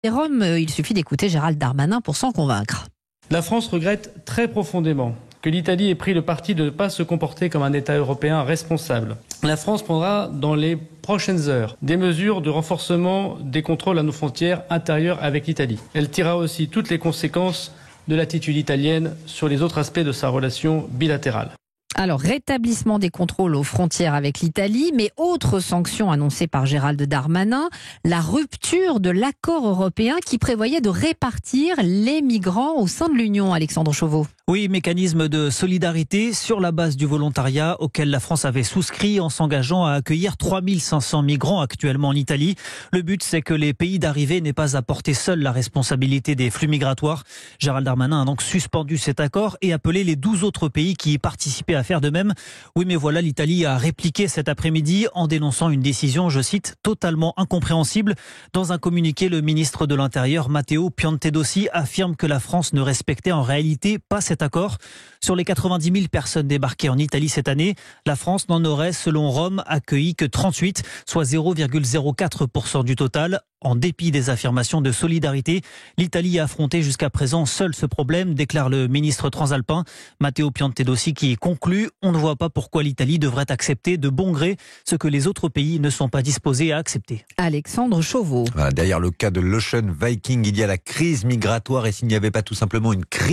Rome, il suffit d'écouter Gérald Darmanin pour s'en convaincre. La France regrette très profondément que l'Italie ait pris le parti de ne pas se comporter comme un État européen responsable. La France prendra dans les prochaines heures des mesures de renforcement des contrôles à nos frontières intérieures avec l'Italie. Elle tirera aussi toutes les conséquences de l'attitude italienne sur les autres aspects de sa relation bilatérale. Alors, rétablissement des contrôles aux frontières avec l'Italie, mais autre sanction annoncée par Gérald Darmanin, la rupture de l'accord européen qui prévoyait de répartir les migrants au sein de l'Union, Alexandre Chauveau. Oui, mécanisme de solidarité sur la base du volontariat auquel la France avait souscrit en s'engageant à accueillir 3500 migrants actuellement en Italie. Le but, c'est que les pays d'arrivée n'aient pas à porter seuls la responsabilité des flux migratoires. Gérald Darmanin a donc suspendu cet accord et appelé les 12 autres pays qui y participaient à faire de même. Oui, mais voilà, l'Italie a répliqué cet après-midi en dénonçant une décision, je cite, totalement incompréhensible. Dans un communiqué, le ministre de l'Intérieur, Matteo Piantedosi, affirme que la France ne respectait en réalité pas cet accord. Sur les 90 000 personnes débarquées en Italie cette année, la France n'en aurait, selon Rome, accueilli que 38, soit 0,04% du total. En dépit des affirmations de solidarité, l'Italie a affronté jusqu'à présent seul ce problème, déclare le ministre transalpin Matteo Piantedosi, qui conclut « On ne voit pas pourquoi l'Italie devrait accepter de bon gré ce que les autres pays ne sont pas disposés à accepter. » Alexandre Chauveau. Voilà, derrière le cas de l'Ocean Viking, il y a la crise migratoire, et s'il n'y avait pas tout simplement une crise